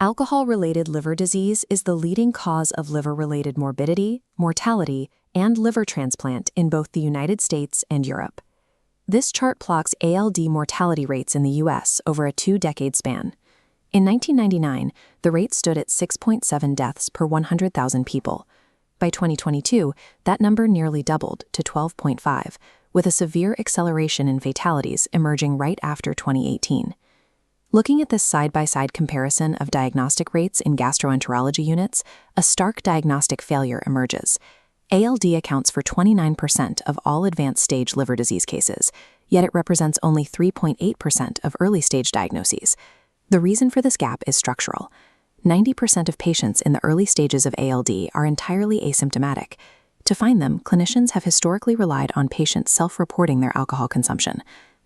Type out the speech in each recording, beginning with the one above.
Alcohol-related liver disease is the leading cause of liver-related morbidity, mortality, and liver transplant in both the United States and Europe. This chart plots ALD mortality rates in the U.S. over a 2-decade span. In 1999, the rate stood at 6.7 deaths per 100,000 people. By 2022, that number nearly doubled to 12.5, with a severe acceleration in fatalities emerging right after 2018. Looking at this side-by-side comparison of diagnostic rates in gastroenterology units, a stark diagnostic failure emerges. ALD accounts for 29% of all advanced-stage liver disease cases, yet it represents only 3.8% of early-stage diagnoses. The reason for this gap is structural. 90% of patients in the early stages of ALD are entirely asymptomatic. To find them, clinicians have historically relied on patients self-reporting their alcohol consumption.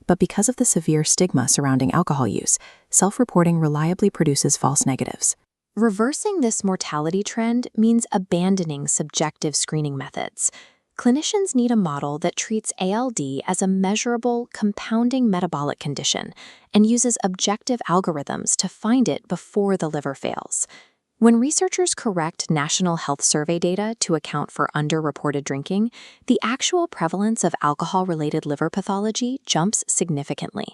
But because of the severe stigma surrounding alcohol use, self-reporting reliably produces false negatives. Reversing this mortality trend means abandoning subjective screening methods. Clinicians need a model that treats ALD as a measurable, compounding metabolic condition and uses objective algorithms to find it before the liver fails. When researchers correct National Health Survey data to account for underreported drinking, the actual prevalence of alcohol-related liver pathology jumps significantly.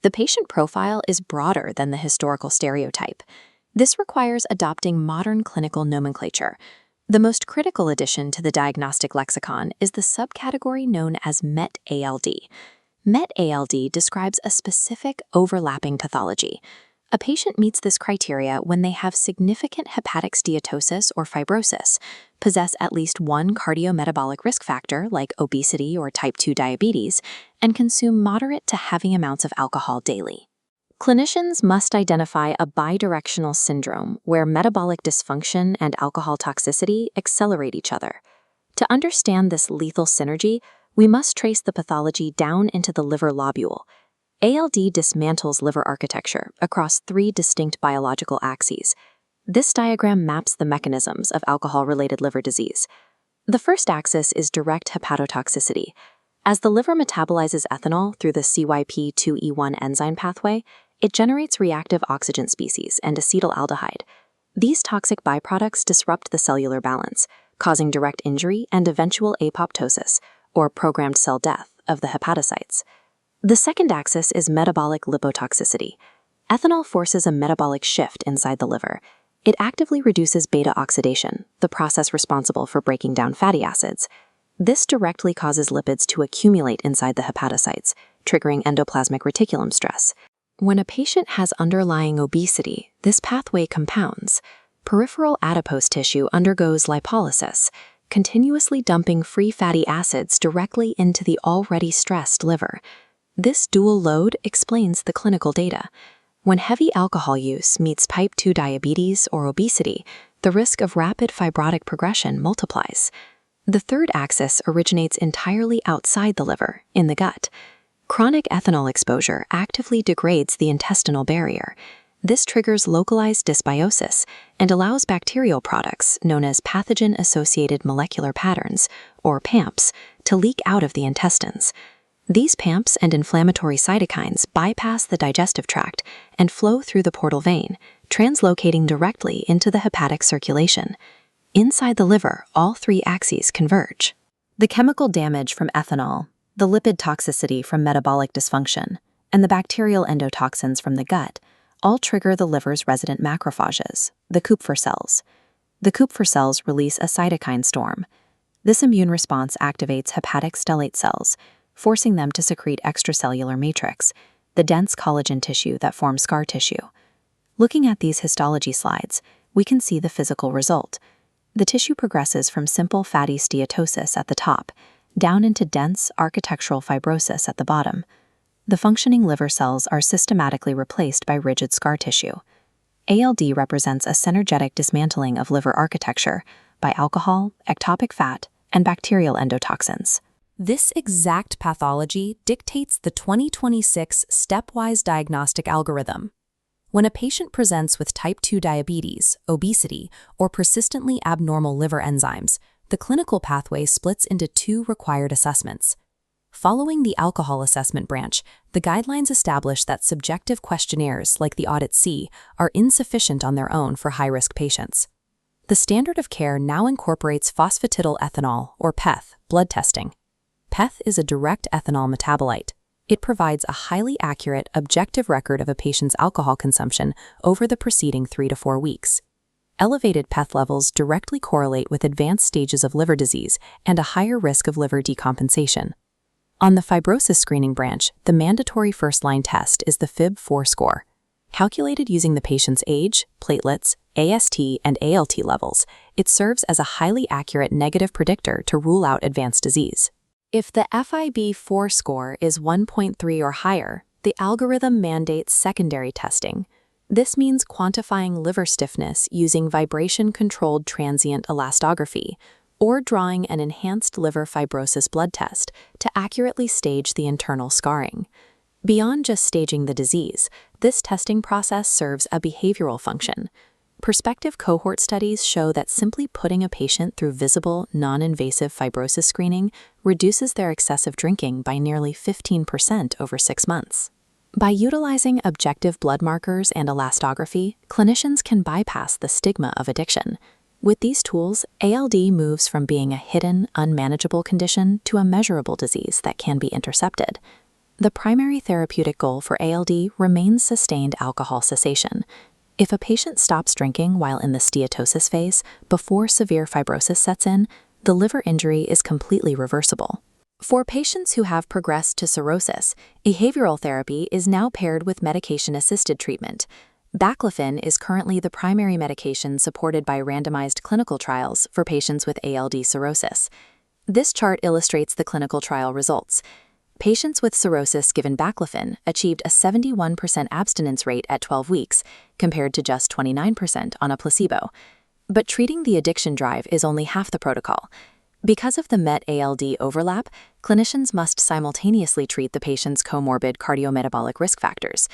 The patient profile is broader than the historical stereotype. This requires adopting modern clinical nomenclature. The most critical addition to the diagnostic lexicon is the subcategory known as MET-ALD. MET-ALD describes a specific overlapping pathology. A patient meets this criteria when they have significant hepatic steatosis or fibrosis, possess at least one cardiometabolic risk factor like obesity or type 2 diabetes, and consume moderate to heavy amounts of alcohol daily. Clinicians must identify a bidirectional syndrome where metabolic dysfunction and alcohol toxicity accelerate each other. To understand this lethal synergy, we must trace the pathology down into the liver lobule. ALD dismantles liver architecture across 3 distinct biological axes. This diagram maps the mechanisms of alcohol-related liver disease. The first axis is direct hepatotoxicity. As the liver metabolizes ethanol through the CYP2E1 enzyme pathway, it generates reactive oxygen species and acetaldehyde. These toxic byproducts disrupt the cellular balance, causing direct injury and eventual apoptosis, or programmed cell death, of the hepatocytes. The second axis is metabolic lipotoxicity. Ethanol forces a metabolic shift inside the liver. It actively reduces beta oxidation, the process responsible for breaking down fatty acids. This directly causes lipids to accumulate inside the hepatocytes, triggering endoplasmic reticulum stress. When a patient has underlying obesity, this pathway compounds. Peripheral adipose tissue undergoes lipolysis, continuously dumping free fatty acids directly into the already stressed liver. This dual load explains the clinical data. When heavy alcohol use meets type 2 diabetes or obesity, the risk of rapid fibrotic progression multiplies. The third axis originates entirely outside the liver, in the gut. Chronic ethanol exposure actively degrades the intestinal barrier. This triggers localized dysbiosis and allows bacterial products, known as pathogen-associated molecular patterns, or PAMPs, to leak out of the intestines. These PAMPs and inflammatory cytokines bypass the digestive tract and flow through the portal vein, translocating directly into the hepatic circulation. Inside the liver, all 3 axes converge. The chemical damage from ethanol, the lipid toxicity from metabolic dysfunction, and the bacterial endotoxins from the gut all trigger the liver's resident macrophages, the Kupffer cells. The Kupffer cells release a cytokine storm. This immune response activates hepatic stellate cells, forcing them to secrete extracellular matrix, the dense collagen tissue that forms scar tissue. Looking at these histology slides, we can see the physical result. The tissue progresses from simple fatty steatosis at the top, down into dense architectural fibrosis at the bottom. The functioning liver cells are systematically replaced by rigid scar tissue. ALD represents a synergetic dismantling of liver architecture by alcohol, ectopic fat, and bacterial endotoxins. This exact pathology dictates the 2026 stepwise diagnostic algorithm. When a patient presents with type 2 diabetes, obesity, or persistently abnormal liver enzymes, the clinical pathway splits into 2 required assessments. Following the alcohol assessment branch, the guidelines establish that subjective questionnaires like the Audit C are insufficient on their own for high-risk patients. The standard of care now incorporates phosphatidylethanol, or PEth, blood testing. PEth is a direct ethanol metabolite. It provides a highly accurate, objective record of a patient's alcohol consumption over the preceding 3 to 4 weeks. Elevated PEth levels directly correlate with advanced stages of liver disease and a higher risk of liver decompensation. On the fibrosis screening branch, the mandatory first-line test is the FIB-4 score. Calculated using the patient's age, platelets, AST, and ALT levels, it serves as a highly accurate negative predictor to rule out advanced disease. If the FIB-4 score is 1.3 or higher, the algorithm mandates secondary testing. This means quantifying liver stiffness using vibration-controlled transient elastography, or drawing an enhanced liver fibrosis blood test to accurately stage the internal scarring. Beyond just staging the disease, this testing process serves a behavioral function. Prospective cohort studies show that simply putting a patient through visible, non-invasive fibrosis screening reduces their excessive drinking by nearly 15% over 6 months. By utilizing objective blood markers and elastography, clinicians can bypass the stigma of addiction. With these tools, ALD moves from being a hidden, unmanageable condition to a measurable disease that can be intercepted. The primary therapeutic goal for ALD remains sustained alcohol cessation. If a patient stops drinking while in the steatosis phase, before severe fibrosis sets in, the liver injury is completely reversible. For patients who have progressed to cirrhosis, behavioral therapy is now paired with medication-assisted treatment. Baclofen is currently the primary medication supported by randomized clinical trials for patients with ALD cirrhosis. This chart illustrates the clinical trial results. Patients with cirrhosis given baclofen achieved a 71% abstinence rate at 12 weeks, compared to just 29% on a placebo. But treating the addiction drive is only half the protocol. Because of the MET-ALD overlap, clinicians must simultaneously treat the patient's comorbid cardiometabolic risk factors.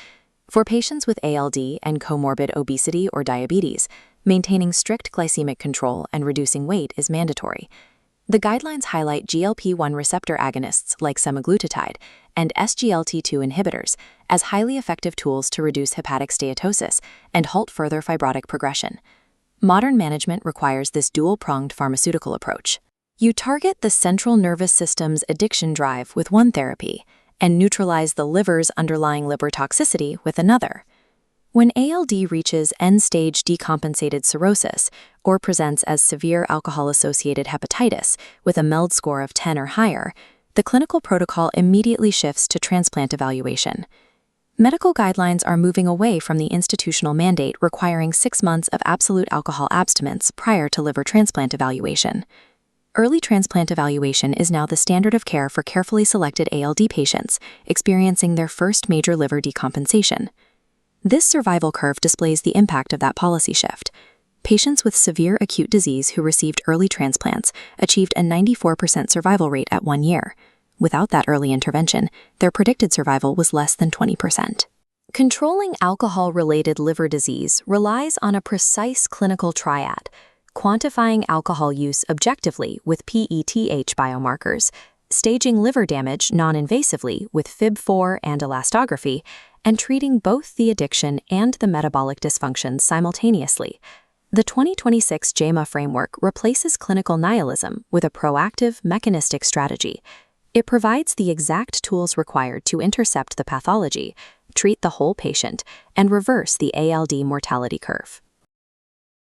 For patients with ALD and comorbid obesity or diabetes, maintaining strict glycemic control and reducing weight is mandatory. The guidelines highlight GLP-1 receptor agonists like semaglutide and SGLT2 inhibitors as highly effective tools to reduce hepatic steatosis and halt further fibrotic progression. Modern management requires this dual-pronged pharmaceutical approach. You target the central nervous system's addiction drive with one therapy, and neutralize the liver's underlying liver toxicity with another. When ALD reaches end-stage decompensated cirrhosis or presents as severe alcohol-associated hepatitis with a MELD score of 10 or higher, the clinical protocol immediately shifts to transplant evaluation. Medical guidelines are moving away from the institutional mandate requiring 6 months of absolute alcohol abstinence prior to liver transplant evaluation. Early transplant evaluation is now the standard of care for carefully selected ALD patients experiencing their first major liver decompensation. This survival curve displays the impact of that policy shift. Patients with severe acute disease who received early transplants achieved a 94% survival rate at 1 year. Without that early intervention, their predicted survival was less than 20%. Controlling alcohol-related liver disease relies on a precise clinical triad: quantifying alcohol use objectively with PETH biomarkers, staging liver damage non-invasively with FIB-4 and elastography, and treating both the addiction and the metabolic dysfunction simultaneously. The 2026 JAMA framework replaces clinical nihilism with a proactive, mechanistic strategy. It provides the exact tools required to intercept the pathology, treat the whole patient, and reverse the ALD mortality curve.